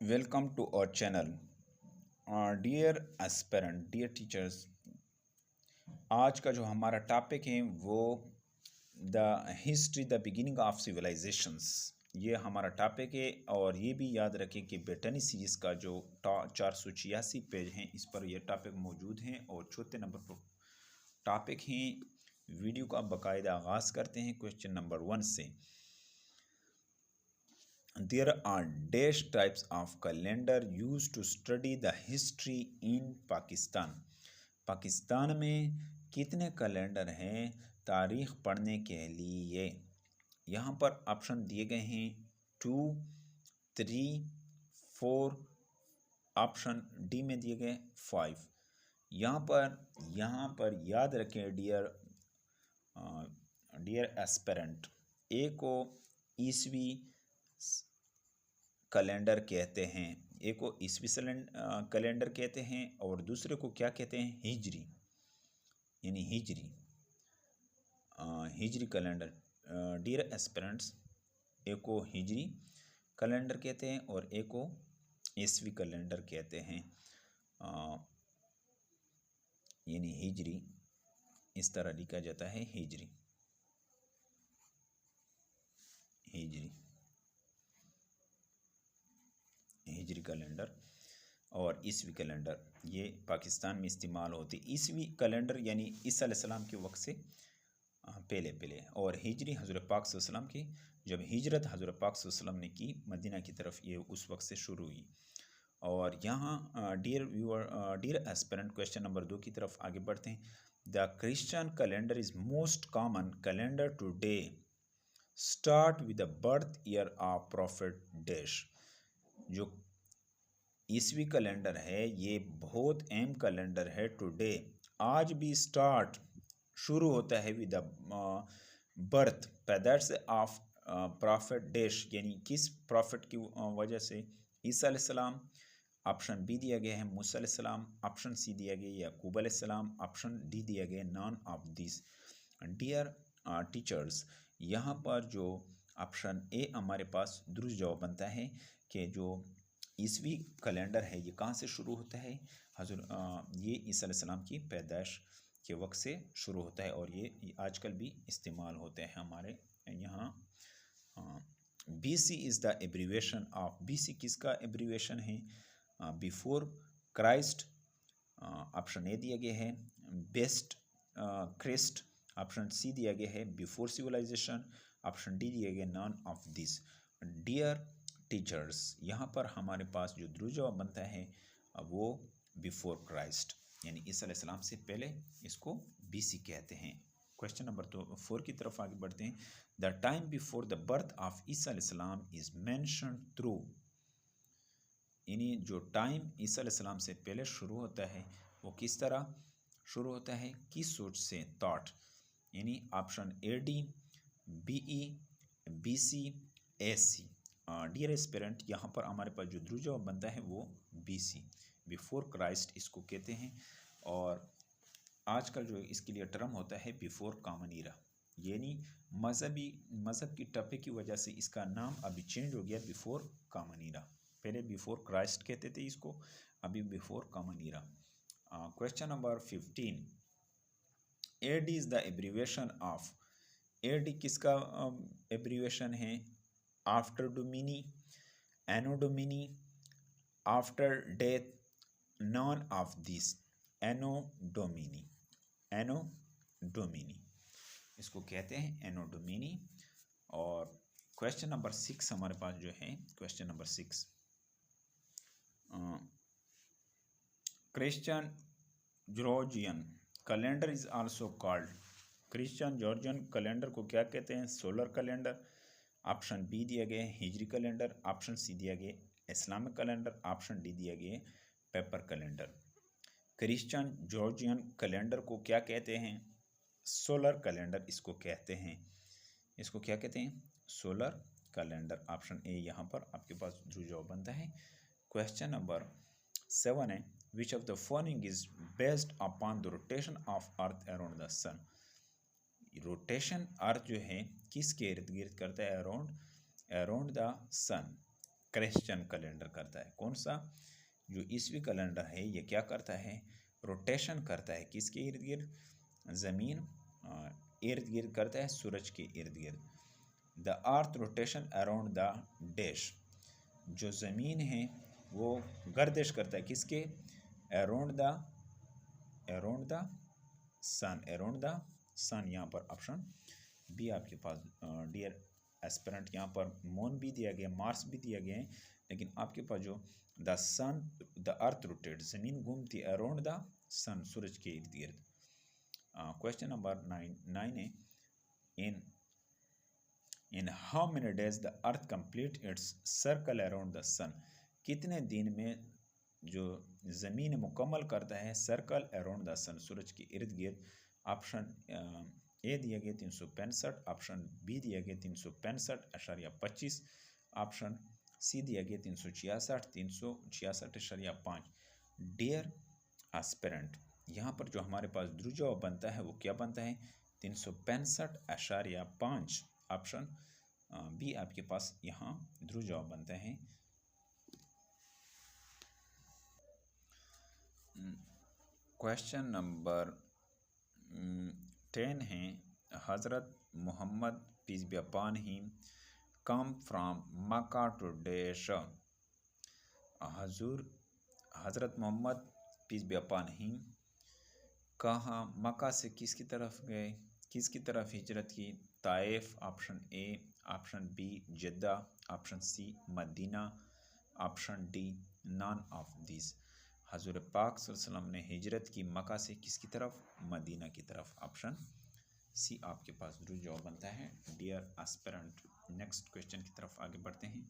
Welcome to our channel. Dear aspirant, dear teachers, आज का जो हमारा टॉपिक है वो the history the beginning of civilizations, ये हमारा टॉपिक है। और ये भी याद रखें कि बेटनी सीरीज़ का जो 486 पेज हैं इस पर यह टॉपिक मौजूद हैं और चौथे नंबर पर टॉपिक हैं। वीडियो का बाकायदा आगाज़ करते हैं क्वेश्चन नंबर 1 से। There are dash types of calendar used to study the history in Pakistan. Pakistan में कितने कैलेंडर हैं तारीख़ पढ़ने के लिए? यहाँ पर ऑप्शन दिए गए हैं 2, 3, 4, ऑप्शन डी में दिए गए 5। यहाँ पर याद रखें डियर एस्पेरेंट, ए को ईसवी कैलेंडर कहते हैं, एक को ईसवी कैलेंडर कहते हैं और दूसरे को क्या कहते हैं? हिजरी, यानी हिजरी कैलेंडर। डियर एस्पिरेंट्स, एक को हिजरी कैलेंडर कहते हैं और एक को ईसवी कैलेंडर कहते हैं, यानी हिजरी। इस तरह लिखा जाता है हिजरी कैलेंडर और ईसवी कैलेंडर, ये पाकिस्तान में इस्तेमाल होती। ईसवी कैलेंडर यानी ईसा अलैहिस्सलाम के वक्त से पहले, और हिजरी हज़रत पाक सल्लल्लाहु अलैहि वसल्लम की जब हिजरत हज़रत पाक सल्लल्लाहु अलैहि वसल्लम ने की मदीना की तरफ, ये उस वक्त से शुरू हुई। और यहाँ डियर एस्पिरेंट, क्वेश्चन नंबर 2 की तरफ आगे बढ़ते हैं। The Christian calendar is most common calendar today start with the birth year of profit dash. जो ईसवी कैलेंडर है ये बहुत अहम कैलेंडर है। टुडे, आज भी स्टार्ट शुरू होता है विद द बर्थ, पैदाइश ऑफ प्रॉफिट डैश, यानी किस प्रॉफिट की वजह से? ईसा अलैहिस्सलाम। ऑप्शन बी दिया गया है मूसा अलैहिस्सलाम, ऑप्शन सी दिया गया याकूब अलैहिस्सलाम, ऑप्शन डी दिया गया none of this. Dear teachers, यहाँ पर जो ऑप्शन ए हमारे पास दुरुस्त जवाब बनता है कि जो ईसवी कैलेंडर है ये कहाँ से शुरू होता है? ये ईसा अलैहिस्सलाम की पैदाइश के वक्त से शुरू होता है और ये आजकल भी इस्तेमाल होते हैं हमारे यहाँ। BC is the abbreviation of, BC किसका एब्रीवेशन है? Before Christ. ऑप्शन ए दिया गया है बेस्ट क्रिस्ट, ऑप्शन सी दिया गया है बिफोर सिविलाइजेशन, ऑप्शन डी दिया गया none of this. Dear teachers, यहाँ पर हमारे पास जो दुरुस्त जवाब बनता है वो बिफोर क्राइस्ट, यानी ईसा अलैहिस्सलाम से पहले, इसको BC कहते हैं। क्वेश्चन नंबर 4 की तरफ आगे बढ़ते हैं। The time before the birth of ईसा अलैहिस्सलाम इज मेंशन्ड थ्रू, यानी जो टाइम ईसा अलैहिस्सलाम से पहले शुरू होता है वो किस तरह शुरू होता है, किस सोच से? थॉट, यानी option AD, BE, BC, AC। Dear aspirant, यहाँ पर हमारे पास जो दुरुस्त जवाब बनता है वो BC, बिफोर क्राइस्ट इसको कहते हैं। और आजकल जो इसके लिए टर्म होता है बिफोर कॉमन ईरा, यानी मज़हब की टप्पे की वजह से इसका नाम अभी चेंज हो गया बिफोर कॉमन ईरा। पहले बिफोर क्राइस्ट कहते थे इसको, अभी before common era. Question number 15, AD is the abbreviation of, AD किसका एब्रीवेशन है? After domini, anno domini, after death, none of this. Anno domini इसको कहते हैं, एनो डोमिनी। और क्वेश्चन नंबर 6 हमारे पास जो है, question number 6, Christian Georgian calendar is also called, Christian Georgian calendar को क्या कहते हैं? Solar calendar. ऑप्शन बी दिया गया है हिजरी कैलेंडर, ऑप्शन सी दिया गया इस्लामिक कैलेंडर, ऑप्शन डी दिया गया paper calendar. Christian Georgian calendar को क्या कहते हैं? सोलर कैलेंडर इसको कहते हैं। इसको क्या कहते हैं? Solar calendar. ऑप्शन ए यहाँ पर आपके पास जो जवाब बनता है। क्वेश्चन नंबर 7 है, which of the following is based upon the rotation of earth around the sun. Rotation earth जो है किसके इर्द गिर्द करता है? Around the sun. Christian calendar करता है। कौन सा? जो ईसवी कैलेंडर है ये क्या करता है? रोटेशन करता है। किसके इर्द गिर्द? ज़मीन इर्द गिर्द करता है, सूरज के इर्द गिर्द। The earth rotation around the dash, जो ज़मीन है वो गर्दिश करता है किसके? Around the sun, around the sun. यहाँ पर ऑप्शन बी आपके पास डियर एस्पिरेंट, यहाँ पर मून भी दिया गया, मार्स भी दिया गया है, लेकिन आपके पास जो the sun, the earth rotate, ज़मीन घूमती अराउंड द सन, सूरज के इर्द गिर्द। क्वेश्चन नंबर 9 है, in how many days the earth complete its circle around the sun, कितने दिन में जो ज़मीन मुकम्मल करता है सर्कल अराउंड द सन, सूरज के इर्द गिर्द। ऑप्शन ए दिया गया 365, ऑप्शन बी दिया गया 365.25, ऑप्शन सी दिया गया 366.5। डियर एस्पिरेंट, यहाँ पर जो हमारे पास ध्रुव जवाब बनता है वो क्या बनता है? 365.5। ऑप्शन बी आपके पास यहाँ ध्रुव जवाब बनता है। क्वेश्चन नंबर 10 है, हज़रत Muhammad peace be upon him come from Mecca to dash, हज़रत Muhammad peace be upon him कहाँ मक्का से किसकी तरफ गए, किसकी तरफ हिजरत की? Taif, option A, option b Jeddah, option c Medina, option d none of this. हज़ूर पाक सल्लल्लाहु अलैहि वसल्लम ने हिजरत की मक्का से किसकी तरफ? मदीना की तरफ। ऑप्शन सी आपके पास ध्रुव जवाब बनता है। डियर एस्पिरेंट, नेक्स्ट क्वेश्चन की तरफ आगे बढ़ते हैं।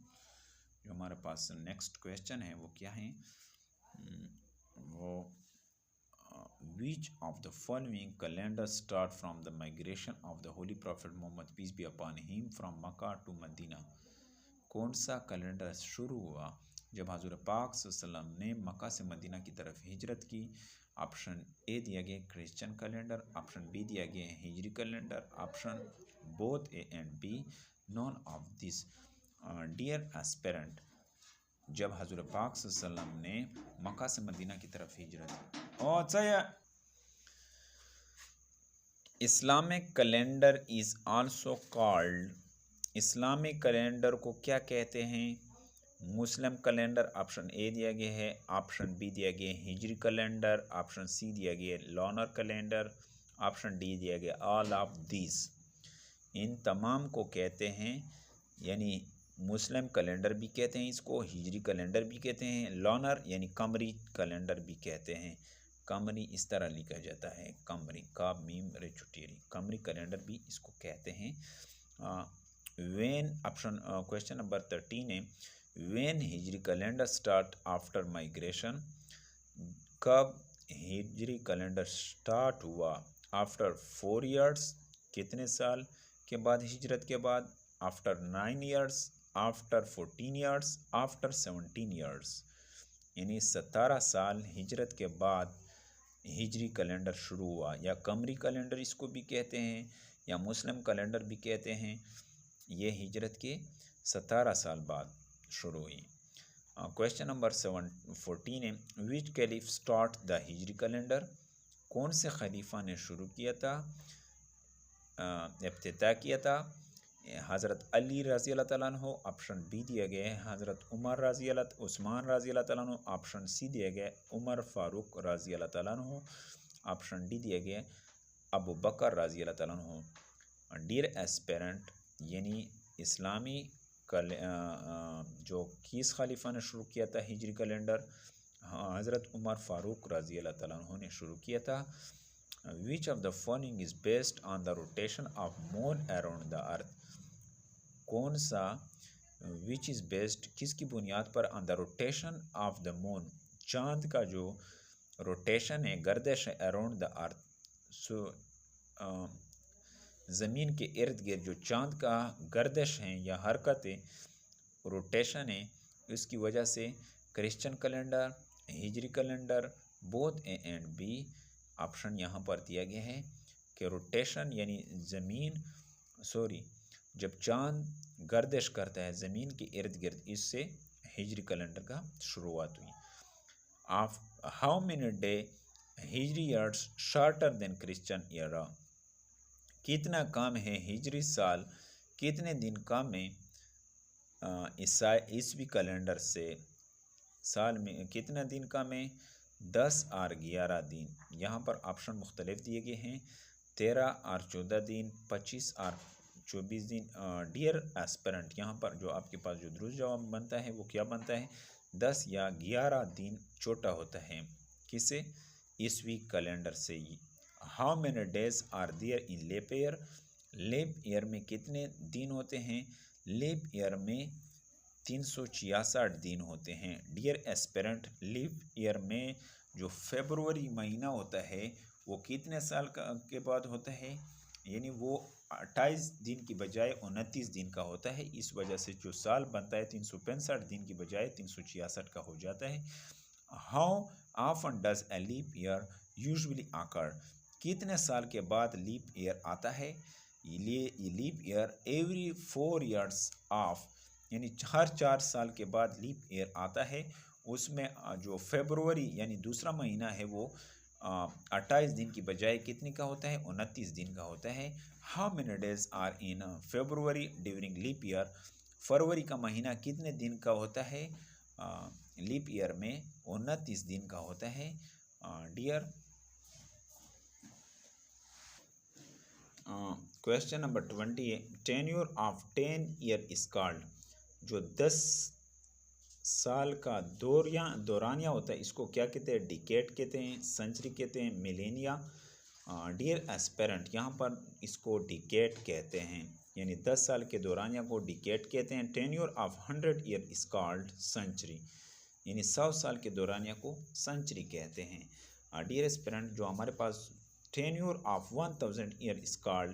जो हमारे पास नेक्स्ट क्वेश्चन है वो क्या है? वो which of the following calendar start from the migration of the Holy Prophet Muhammad peace be upon him from Makkah to Medina? कौन सा कैलेंडर शुरू हुआ जब हज़ूर पाक सल्लल्लाहु अलैहि वसल्लम ने मक्का से मदीना की तरफ हिजरत की? ऑप्शन ए दिया गया क्रिश्चियन कैलेंडर, ऑप्शन बी दिया गया हिजरी calendar, option both A and B none of this. Dear aspirant, जब हज़ूर पाक सल्लल्लाहु अलैहि वसल्लम ने मक्का से मदीना की तरफ हिजरत और Islamic calendar is also called, Islamic calendar को क्या कहते हैं? मुस्लिम कैलेंडर, ऑप्शन ए दिया गया है, ऑप्शन बी दिया गया हिजरी कैलेंडर, ऑप्शन सी दिया गया लॉनर कैलेंडर, ऑप्शन डी दिया गया ऑल ऑफ दिस। इन तमाम को कहते हैं, यानी मुस्लिम कैलेंडर भी कहते हैं इसको, हिजरी कैलेंडर भी कहते हैं, लॉनर यानी कमरी कैलेंडर भी कहते हैं। कमरी इस तरह लिखा जाता है, कमरी का मीम रेचुटेरी, कमरी कैलेंडर भी इसको कहते हैं। वेन ऑप्शन क्वेश्चन नंबर 13 है, when Hijri calendar start after migration, कब हिजरी कैलेंडर स्टार्ट हुआ? आफ्टर 4 ईयर्स, कितने साल के बाद हिजरत के बाद? After 9 years, after 14 years, after 17 years, यानी 17 साल हिजरत के बाद हिजरी कैलेंडर शुरू हुआ, या कमरी कैलेंडर इसको भी कहते हैं, या मुस्लिम कैलेंडर भी कहते हैं। ये हिजरत के 17 साल बाद शुरू हुई। क्वेश्चन नंबर 14 है, विच कैलिफ स्टार्ट द हिजरी कैलेंडर, कौन से खलीफा ने शुरू किया था, इब्तिदा किया था? हज़रत अली रज़ी अल्लाह तआला अन्हु, ऑप्शन बी दिया गया है हज़रत उमर रज़ी अल्लाह उस्मान रज़ी अल्लाह तआला अन्हु, ऑप्शन सी दिया गया उमर फ़ारूक रज़ी अल्लाह तआला अन्हु, ऑप्शन डी दिया गया अबू बकर रज़ी अल्लाह तआला अन्हु। डियर एस्पिरेंट, यानी इस्लामी जो किस खलीफा ने शुरू किया था हिजरी कैलेंडर? हज़रत उमर फ़ारूक रज़ी अल्लाह तआला अन्हु ने शुरू किया था। विच of the following is based on the rotation of moon around the earth, कौन सा विच इज़ बेस्ड किसकी बुनियाद पर? On the rotation of the moon, चाँद का जो रोटेशन है, गर्दिश है, अराउंड द अर्थ, सो ज़मीन के इर्द गिर्द जो चाँद का गर्दिश है या हरकत है, रोटेशन है, उसकी वजह से Christian calendar, Hijri calendar, both A and B. Option यहाँ पर दिया गया है कि रोटेशन यानी जब चाँद गर्दिश करता है ज़मीन के इर्द गिर्द, इससे हिजरी कैलेंडर का शुरुआत हुई। Of how many day Hijri years shorter than Christian era, कितना कम है हिजरी साल, कितने दिन कम है ईसवी कैलेंडर से। साल में कितना दिन कम है, 10 और 11 दिन। यहाँ पर ऑप्शन मुख्तलिफ दिए गए हैं, 13 और 14 दिन, 25 और 24 दिन। डियर एस्पिरेंट, यहाँ पर जो आपके पास जो दुरुस्त जवाब बनता है वो क्या बनता है, 10 या 11 दिन छोटा होता है किसे, ईसवी कैलेंडर से ही। How many days are there in leap year, leap year में कितने दिन होते हैं, लीप ईयर में 366 दिन होते हैं। डियर एस्पिरेंट, लीप ईयर में जो फरवरी महीना होता है वो कितने साल के बाद होता है, यानी वो 28 दिन की बजाय 29 दिन का होता है। इस वजह से जो साल बनता है 365 दिन की बजाय 366 का हो जाता है। How often does a leap year usually occur, कितने साल के बाद लीप ईयर आता है, ये leap year every 4 years of, यानी हर 4 साल के बाद लीप ईयर आता है। उसमें जो फरवरी यानी दूसरा महीना है वो 28 दिन की बजाय कितने का होता है, 29 दिन का होता है। How many days are in February during leap year, फरवरी का महीना कितने दिन का होता है, लीप ईयर में 29 दिन का होता है। डियर क्वेश्चन नंबर 20 है, tenure of 10 year is called, जो 10 साल का दौरानिया होता है इसको क्या कहते हैं, डिकेड कहते हैं, सेंचुरी कहते हैं, मिलेनिया। डियर एस्पेरेंट, यहाँ पर इसको डिकेड कहते हैं, यानी 10 साल के दौरानिया को डिकेड कहते हैं। Tenure of 100 year is called century, यानी 100 साल के दौरानिया को सेंचुरी कहते हैं। डियर एस्पेरेंट, जो हमारे पास tenure of 1000 year is called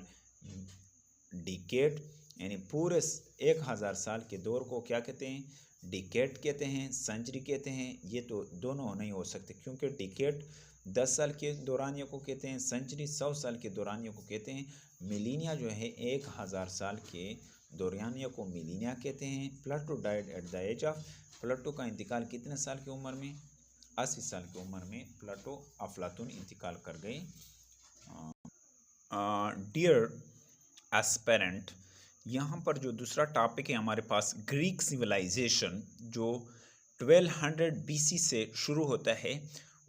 decade, यानी पूरे 1000 साल के दौर को क्या कहते हैं, डिकेड कहते हैं, सेंचुरी कहते हैं। ये तो दोनों नहीं हो सकते क्योंकि डिकेड 10 साल के दौरानिया को कहते हैं, सेंचुरी 100 साल के दौरानिया को कहते हैं। मिलीनिया जो है 1000 साल के दौरानिया को मिलीनिया कहते हैं। Plato died at the age of, Plato का इंतकाल कितने साल की उम्र में, 80 साल की उम्र में प्लेटो अफलातून इंतकाल कर गए। डियर एस्पेरेंट, यहाँ पर जो दूसरा टॉपिक है हमारे पास ग्रीक सिविलाइजेशन, जो 1200 BC से शुरू होता है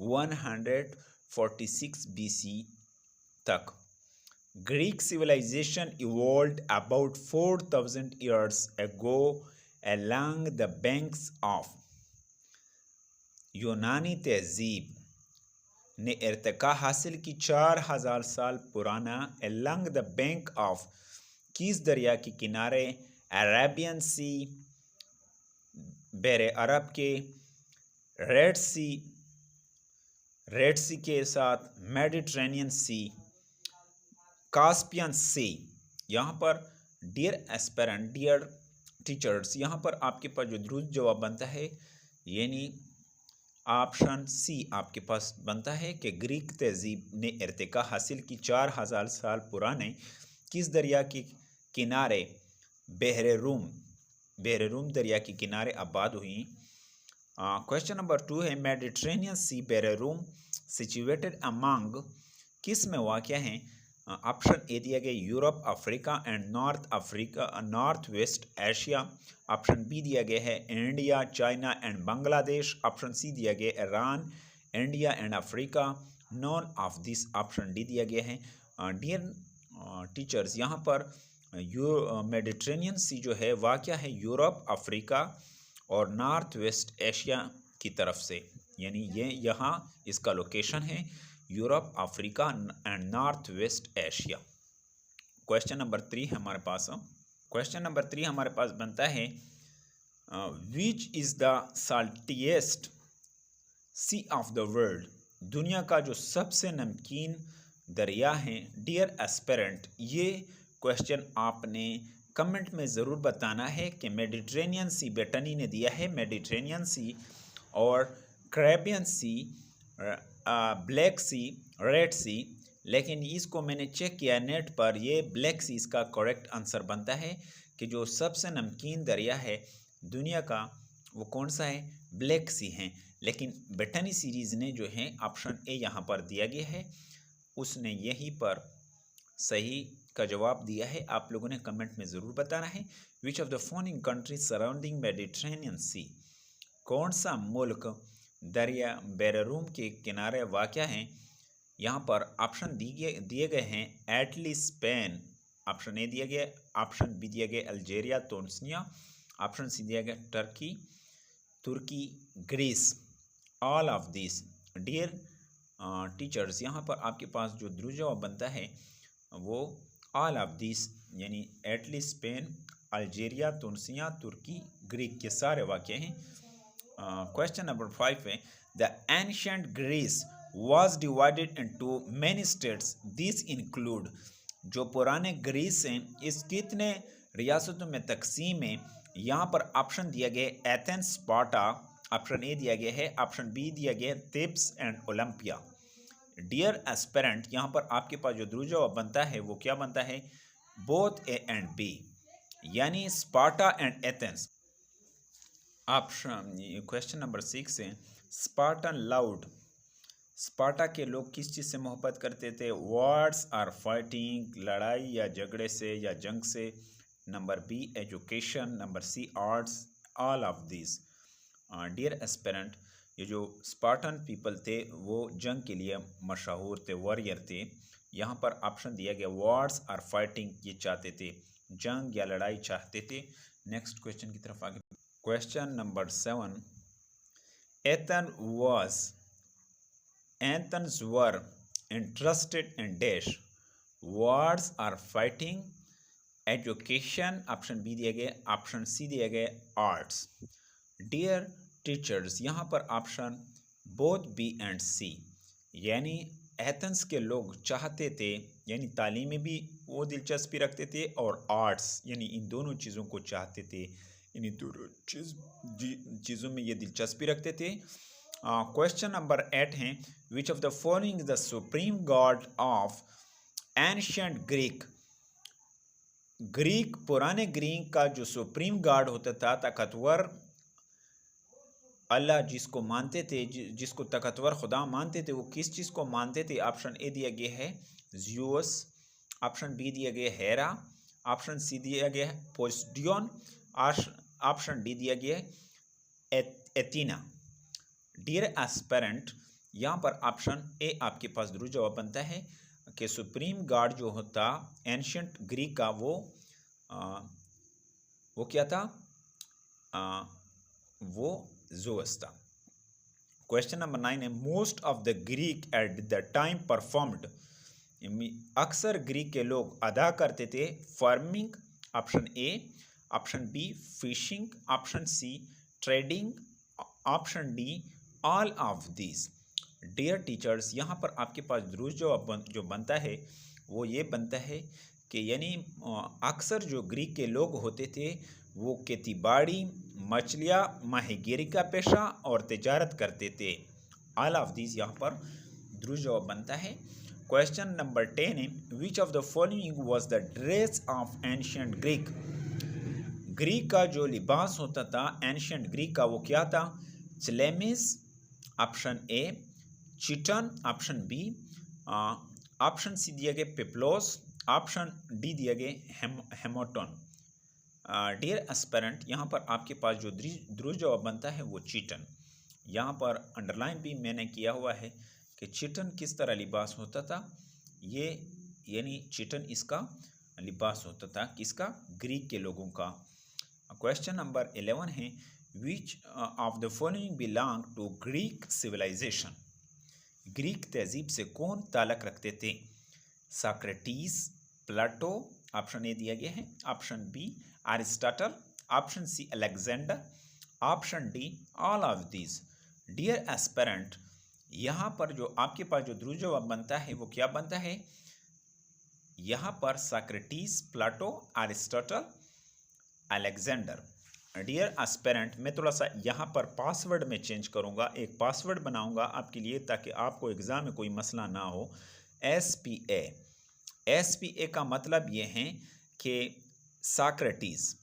146 BC तक। Greek civilization evolved about 4000 years ago along the banks of, यूनानी तहजीब ने इर्तिका हासिल की 4000 साल पुराना along the bank of, किस दरिया के किनारे, अरेबियन सी, बहरे अरब के, रेड सी के साथ मेडिट्रेनियन सी, कास्पियन सी। यहाँ पर डियर एस्पेरेंट, डियर टीचर्स, यहाँ पर आपके पास जो दुरुस्त जवाब बनता है यानी ऑप्शन सी आपके पास बनता है कि ग्रीक तहजीब ने इर्तिका हासिल की 4000 साल पुराने किस दरिया के किनारे, बहरे रूम दरिया के किनारे आबाद हुई। क्वेश्चन नंबर 2 है, मेडिट्रेनियन सी बहरे रूम सिचुएटेड अमंग, किस में वाक़या है। ऑप्शन ए दिया गया Europe, Africa and north west Asia. Option B दिया गया है India, China and Bangladesh. Option C दिया गया Iran, India and Africa. None of this. Option D दिया गया है। डियर टीचर्स, यहाँ पर मेडिट्रेनियन सी जो है वाक़या है यूरोप, अफ्रीका और नॉर्थ वेस्ट एशिया की तरफ से, यानी ये यहाँ इसका लोकेशन है Europe, Africa and north west Asia. Question number 3 हमारे पास, क्वेश्चन नंबर 3 हमारे पास बनता है, which is the saltiest sea of the world, दुनिया का जो सबसे नमकीन दरिया है। डियर एस्पेरेंट, ये क्वेश्चन आपने कमेंट में ज़रूर बताना है कि मेडिट्रेनियन सी बेटनी ने दिया है, मेडिट्रेनियन सी और कैरेबियन सी, ब्लैक सी, रेड सी, लेकिन इसको मैंने चेक किया नेट पर, ये ब्लैक सी इसका करेक्ट आंसर बनता है कि जो सबसे नमकीन दरिया है दुनिया का वो कौन सा है? ब्लैक सी हैं। लेकिन बेटनी सीरीज़ ने जो है ऑप्शन ए यहाँ पर दिया गया है, उसने यहीं पर सही का जवाब दिया है। आप लोगों ने कमेंट में ज़रूर बताना है। Which of the following countries surrounding Mediterranean sea, कौन सा मुल्क दरिया बेररूम के किनारे वाक़ है? यहाँ पर ऑप्शन दिए गए हैं एटली स्पेन, ऑप्शन ए दिया गया, ऑप्शन बी दिया गया अल्जेरिया तुनिसिया, ऑप्शन सी दिया गया तुर्की Greece. All of this dear teachers, यहाँ पर आपके पास जो दुरुस्त जवाब बनता है वो ऑल ऑफ दिस, यानी एटली स्पेन, अल्जेरिया तुनिसिया, तुर्की ग्रीक के सारे वाक़ हैं। क्वेश्चन नंबर 5 है the ancient Greece was divided into many states. These include, जो पुराने ग्रीस हैं इस कितने रियासतों में तकसीम है? यहाँ पर ऑप्शन दिया गया एथेंस, स्पार्टा, ऑप्शन ए दिया गया है, ऑप्शन बी दिया गया है Thebes and Olympia. Dear aspirant, यहाँ पर आपके पास जो दुरुस्त जवाब बनता है वो क्या बनता है? बोथ ए एंड बी, यानी Sparta and Athens. Option question number 6 है स्पार्टन लाउड, स्पार्टा के लोग किस चीज़ से मोहब्बत करते थे? वॉर्स आर फाइटिंग, लड़ाई या झगड़े से या जंग से। Number B education, number C arts, all of this. Dear aspirant, ये जो स्पार्टन पीपल थे वो जंग के लिए मशहूर थे, वॉरियर थे। यहाँ पर ऑप्शन दिया गया वॉर्स आर फाइटिंग, ये चाहते थे जंग या लड़ाई चाहते थे। नेक्स्ट क्वेश्चन की तरफ आगे। Question number 7 Athens were interested in dash, wars are fighting, education, option B दिया गया, ऑप्शन सी दिया गया आर्ट्स। डियर टीचर्स, यहाँ पर ऑप्शन बोथ बी एंड सी, यानी एथेंस के लोग चाहते थे, यानी तालीम में भी वो दिलचस्पी रखते थे और आर्ट्स यानी इन दोनों चीज़ों को चाहते थे, यानी दोनों चीज़ों में ये दिलचस्पी रखते थे। क्वेश्चन नंबर 8 है which of the following is the supreme God of ancient Greek. Greek, पुराने ग्रीक का जो सुप्रीम गॉड होता था, ताकतवर अल्लाह जिसको मानते थे, जिसको ताकतवर खुदा मानते थे, वो किस चीज़ को मानते थे? ऑप्शन ए दिया गया है ज़्यूस, ऑप्शन बी दिया गया हेरा, ऑप्शन सी दिया गया है पोसेइडन, ऑप्शन डी दिया गया है एथीना। डियर एस्पिरेंट, यहाँ पर ऑप्शन ए आपके पास दुरुस्त जवाब बनता है कि सुप्रीम गॉड जो होता एंशिएंट ग्रीक का वो क्या था? वो ज़ोस था। क्वेश्चन नंबर 9 है most of the Greek at the time performed, अक्सर ग्रीक के लोग अदा करते थे farming, option A, option B fishing, option C trading, option D all of this. Dear teachers, यहाँ पर आपके पास दुरुस्त जवाब जो बनता है वो ये बनता है कि यानी अक्सर जो ग्रीक के लोग होते थे वो खेतीबाड़ी, मछलियाँ, माहीगीरी का पेशा और तिजारत करते थे। ऑल ऑफ दिस यहाँ पर दुरुस्त जवाब बनता है। क्वेश्चन नंबर 10 है which of the following was the dress of ancient Greek. Greek का जो लिबास होता था एंशिएंट ग्रीक का वो क्या था? Chlamys, option A, chiton, option B, option C दिया गया पेप्लोस, ऑप्शन डी दिया गया हेमोटोन। डियर एस्पिरेंट, यहाँ पर आपके पास जो दुरुस्त जवाब बनता है वो चिटन। यहाँ पर अंडरलाइन भी मैंने किया हुआ है कि चिटन किस तरह लिबास होता था, ये यानी चिटन इसका लिबास होता था, किसका? ग्रीक के लोगों का। क्वेश्चन नंबर 11 है which of the following belong to Greek civilization. Greek तहजीब से कौन ताल्लुक़ रखते थे? सोक्रेटिस, प्लेटो, ऑप्शन ए दिया गया है, option B Aristotle, option C Alexander, option D all of this. Dear aspirant, यहाँ पर जो आपके पास जो दुरुस्त जवाब बनता है वो क्या बनता है? यहाँ पर सोक्रेटिस, प्लेटो, अरिस्टोटल, अलेक्जेंडर। डियर एस्पिरेंट, मैं थोड़ा सा यहाँ पर पासवर्ड में चेंज करूँगा, एक पासवर्ड बनाऊँगा आपके लिए ताकि आपको एग्ज़ाम में कोई मसला ना हो। SPA का मतलब ये है कि सोक्रेटिस,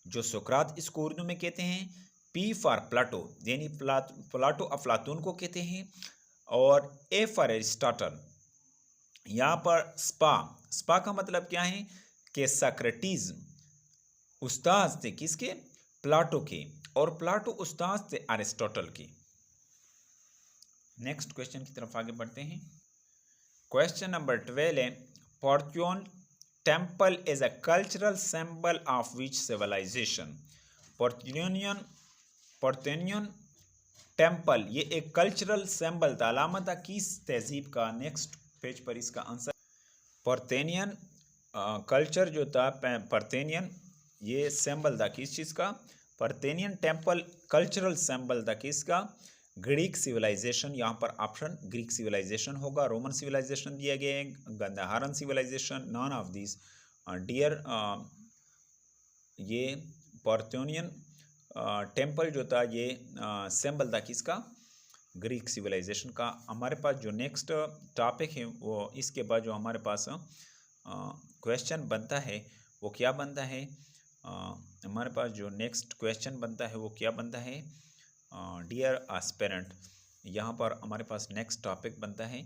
जो सुकरात इसको उर्दू में कहते हैं, पी फॉर प्लाटो यानी प्लाटो अफलातून को कहते हैं, और ए फॉर एरिस्टोटल। यहाँ पर स्पा का मतलब क्या है कि सोक्रेटिस उस्ताद थे किसके? प्लाटो के, और प्लाटो उस्ताद थे अरिस्टोटल के। नेक्स्ट क्वेश्चन की तरफ आगे बढ़ते हैं। क्वेश्चन नंबर 12 है, Parthenon temple is a cultural symbol of which civilization? Parthenon temple ये एक कल्चरल सिंबल था, अलामत था किस तहजीब का? नेक्स्ट पेज पर इसका आंसर, पार्थेनियन कल्चर जो था, पार्थेनियन ये सिंबल था किस चीज़ का? पार्थेनियन टेम्पल कल्चरल सिंबल था किसका? Greek civilization. यहाँ पर ऑप्शन ग्रीक सिविलाइजेशन होगा। रोमन सिविलाइजेशन दिया गया है, Gandharan civilization, none of this dear. ये पार्थेनियन टेम्पल जो था ये सिंबल था किसका? ग्रीक सिविलाइजेशन का। हमारे पास जो नेक्स्ट टॉपिक है वो इसके बाद जो हमारे पास क्वेश्चन बनता है वो क्या बनता है? हमारे पास जो नेक्स्ट क्वेश्चन बनता है वो क्या बनता है? डियर एस्पिरेंट, यहाँ पर हमारे पास नेक्स्ट टॉपिक बनता है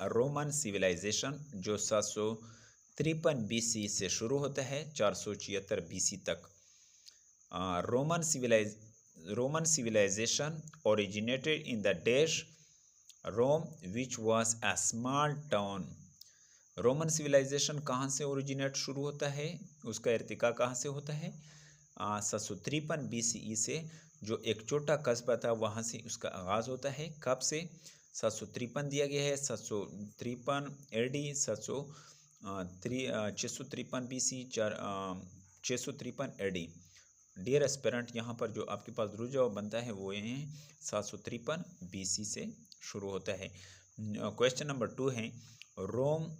रोमन सिविलाइजेशन, जो 753 BC से शुरू होता है 476 BC तक। Roman civilization originated in the dash Rome, which was a small town. Roman civilization कहाँ से ओरिजिनेट शुरू होता है? उसका इर्तिका कहाँ से होता है? 753 BCE से, जो एक छोटा कस्बा था वहाँ से उसका आगाज़ होता है। कब से? 753 दिया गया है, 753 AD, 653 BC, 653 AD। Dear aspirant, यहाँ पर जो आपके पास द्रुज जवाब बनता है वो ये 753 BC से शुरू होता है। क्वेश्चन नंबर 2 है, Rome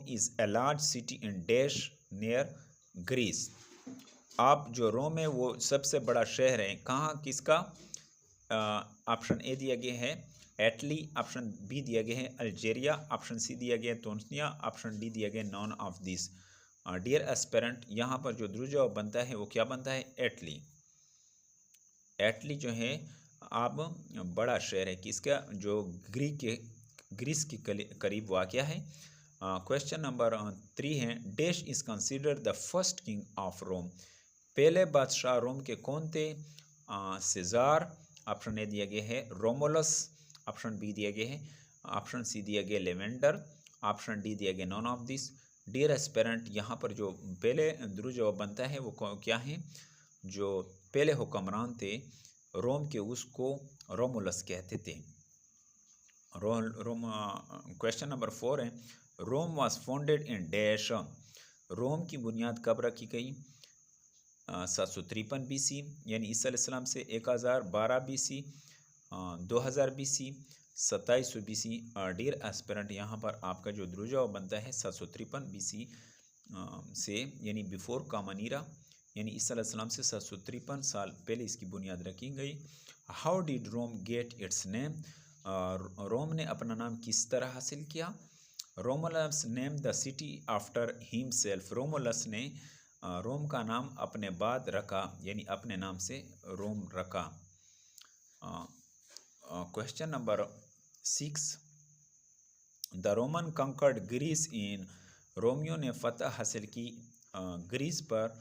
is a large city in dash near Greece. आप जो रोम है वो सबसे बड़ा शहर है कहाँ, किसका? ऑप्शन ए दिया गया है एटली, ऑप्शन बी दिया गया है अल्जेरिया, ऑप्शन सी दिया गया है तुनिसिया, ऑप्शन डी दिया गया है none of this. Dear aspirant, यहाँ पर जो द्रुज जवाब बनता है वो क्या बनता है? एटली। एटली जो है अब बड़ा शहर है किसका? जो ग्रीस के करीब वाक़या है। क्वेश्चन नंबर 3 है, dash is considered the first king of Rome. पहले बादशाह रोम के कौन थे? सीज़र, ऑप्शन ए दिया गया है रोमुलस, ऑप्शन बी दिया गया है, ऑप्शन सी दिया गया लेवेंडर, ऑप्शन डी दिया गया none of this. Dear aspirant, यहाँ पर जो पहले द्रुज जवाब बनता है वो क्या है? जो पहले हुक्मरान थे रोम के उसको रोमुलस कहते थे। क्वेश्चन नंबर 4 है, Rome was founded in dash. Rome की बुनियाद कब रखी गई? 753 BC यानी ईसा अलैहिस्सलाम से 1012 BC, 2000 BC, 2700 BC। Dear aspirant, यहाँ पर आपका जो द्रुज जवाब बनता है 753 BC से यानी बिफोर कॉमन ईरा, यानी ईसा अलैहिस्सलाम से 753 साल पहले इसकी बुनियाद रखी गई। How did Rome get its name? Rome ने अपना नाम किस तरह हासिल किया? Romulus named the city after himself. Romulus ने रोम का नाम अपने बाद रखा, यानी अपने नाम से रोम रखा। Question number 6, the Roman conquered Greece in. रोमियो ने फतह हासिल की ग्रीस पर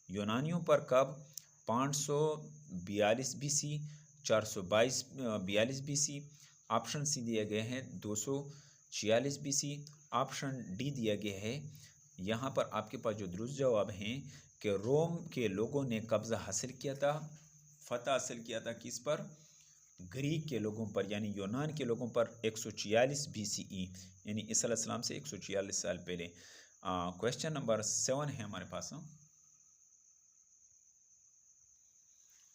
यूनानियों पर कब? 542 BC, 442 BC, ऑप्शन सी दिया गया है 246 BC, ऑप्शन डी दिया गया है। यहाँ पर आपके पास जो दुरुस्त जवाब हैं कि रोम के लोगों ने कब्ज़ा हासिल किया था, फतह हासिल किया था किस पर? ग्रीक के लोगों पर, यानी यूनान के लोगों पर 146 BCE, यानी ईसा अलैहिस्सलाम से 146 साल पहले। क्वेश्चन नंबर 7 है हमारे पास।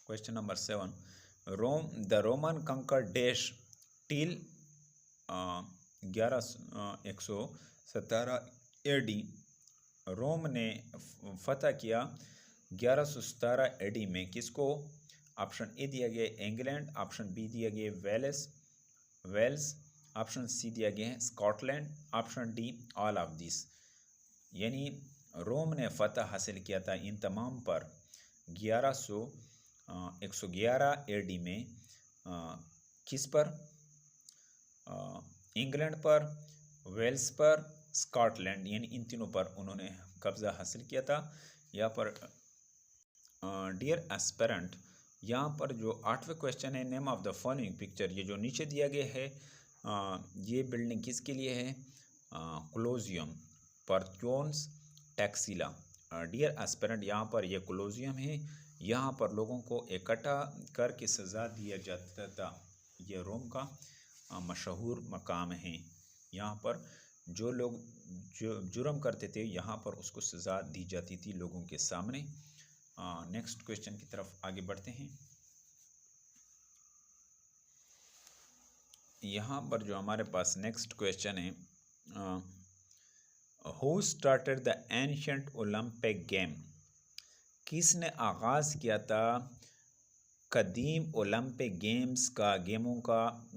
क्वेश्चन नंबर 7, द रोमन कंकर डैश टिल 117 AD। रोम ने फतह किया 1117 AD में किसको? ऑप्शन ए दिया गया इंग्लैंड, ऑप्शन बी दिया गया वेल्स, ऑप्शन सी दिया गया है Scotland, option D all of this. यानी रोम ने फतह हासिल किया था इन तमाम पर 111 एडी में किस पर? इंग्लैंड पर, वेल्स पर, स्कॉटलैंड, यानी इन तीनों पर उन्होंने कब्ज़ा हासिल किया था। यहाँ पर डियर एस्पेरेंट, यहाँ पर जो 8वें क्वेश्चन है, name of the following picture, ये जो नीचे दिया गया है ये बिल्डिंग किसके लिए है? कोलोजियम परक्योन्स टैक्सिला। डियर एस्पेरेंट, यहाँ पर यह कोलोजियम है, यहाँ पर लोगों को इकट्ठा करके सज़ा दिया जाता था। यह रोम का मशहूर मकाम है। यहाँ पर जो लोग जो जुर्म करते थे यहाँ पर उसको सज़ा दी जाती थी लोगों के सामने। नेक्स्ट क्वेश्चन की तरफ आगे बढ़ते हैं। यहाँ पर जो हमारे पास नेक्स्ट क्वेश्चन है, who started the ancient Olympic game, किसने आगाज़ किया था कदीम ओलंपिक गेम्स का, गेमों का?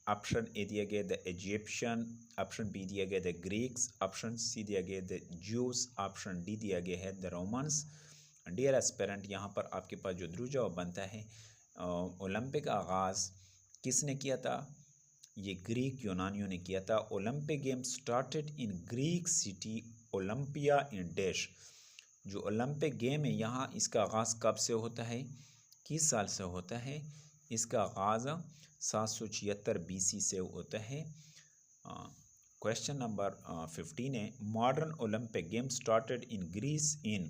ऑप्शन ए दिया गया द इजिप्शियन, ऑप्शन बी दिया गया द ग्रीक्स, ऑप्शन सी दिया गया द ज्यूस, ऑप्शन डी दिया गया है द रोमन्स। डियर एस्पेरेंट, यहाँ पर आपके पास जो द्रुज जवाब बनता है, ओलंपिक का आगाज़ किसने किया था? ये ग्रीक यूनानियों ने किया था। Olympic game started in Greek city Olympia in dash. जो ओलंपिक गेम है यहाँ इसका आगाज़ कब से होता है, किस साल से होता है? इसका आगाज़ 776 BC से होता है। क्वेश्चन नंबर 15 है, modern Olympic game started in Greece in.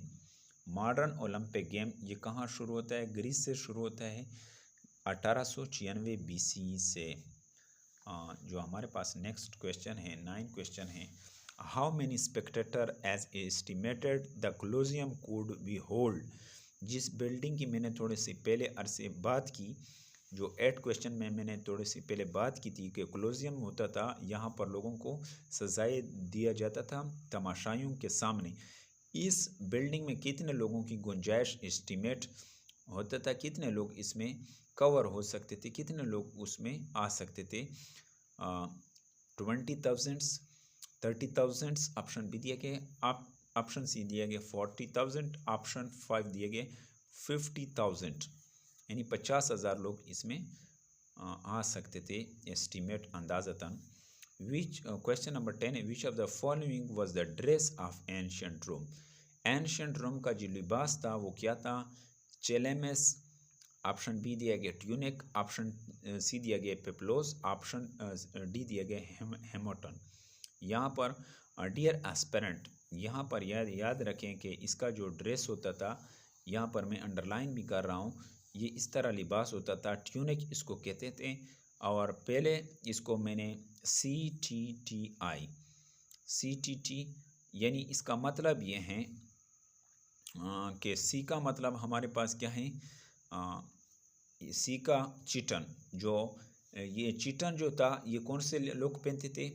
Modern Olympic game ये कहाँ शुरू होता है? ग्रीस से शुरू होता है 1896 BC से। जो हमारे पास नेक्स्ट क्वेश्चन है, 9 क्वेश्चन है, how many spectator as estimated the Colosseum could be hold. जिस बिल्डिंग की मैंने थोड़े से पहले अरसे बात की, जो 8 क्वेश्चन में मैंने थोड़े से पहले बात की थी कि कोलोजियम होता था, यहाँ पर लोगों को सजाए दिया जाता था तमाशाइयों के सामने। इस बिल्डिंग में कितने लोगों की गुंजाइश एस्टिमेट होता था, कितने लोग इसमें कवर हो सकते थे, कितने लोग उसमें आ सकते थे? 20,000, 30,000, ऑप्शन बी दिया गया, ऑप्शन सी दिया गया 40,000, ऑप्शन 5 दिए गए 50,000, यानी 50,000 लोग इसमें आ सकते थे एस्टिमेट अंदाज़तन। विच क्वेश्चन नंबर 10 है, which of the following was the dress of ancient Rome. Ancient Rome का जो लिबास था वो क्या था? चेलेमस, ऑप्शन बी दिया गया ट्यूनिक, ऑप्शन सी दिया गया पेप्लोस, ऑप्शन डी दिया गया हेमोटन। यहाँ पर डियर एस्पेरेंट, यहाँ पर याद रखें कि इसका जो ड्रेस होता था, यहाँ पर मैं अंडरलाइन भी कर रहा हूँ, ये इस तरह लिबास होता था, ट्यूनिक इसको कहते थे, और पहले इसको मैंने CTTI यानी इसका मतलब ये है कि सी का मतलब हमारे पास क्या है? सी का चिटन, जो ये चिटन जो था ये कौन से लोग पहनते थे?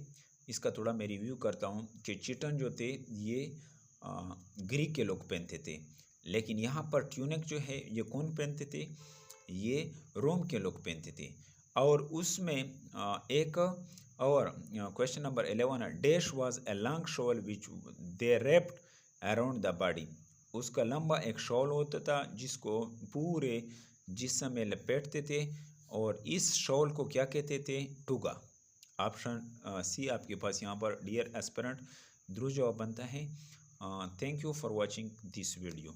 इसका थोड़ा मैं रिव्यू करता हूँ कि चिटन जो थे ये ग्रीक के लोग पहनते थे, लेकिन यहाँ पर ट्यूनिक जो है ये कौन पहनते थे? ये रोम के लोग पहनते थे। और उसमें एक और क्वेश्चन नंबर 11 है, dash was a long shawl which they wrapped around the body. उसका लंबा एक शॉल होता था जिसको पूरे जिस्म में लपेटते थे, और इस शॉल को क्या कहते थे? टुगा। ऑप्शन सी आपके पास यहाँ पर डियर एस्पिरेंट द्रुज जवाब बनता है। Thank you for watching this video.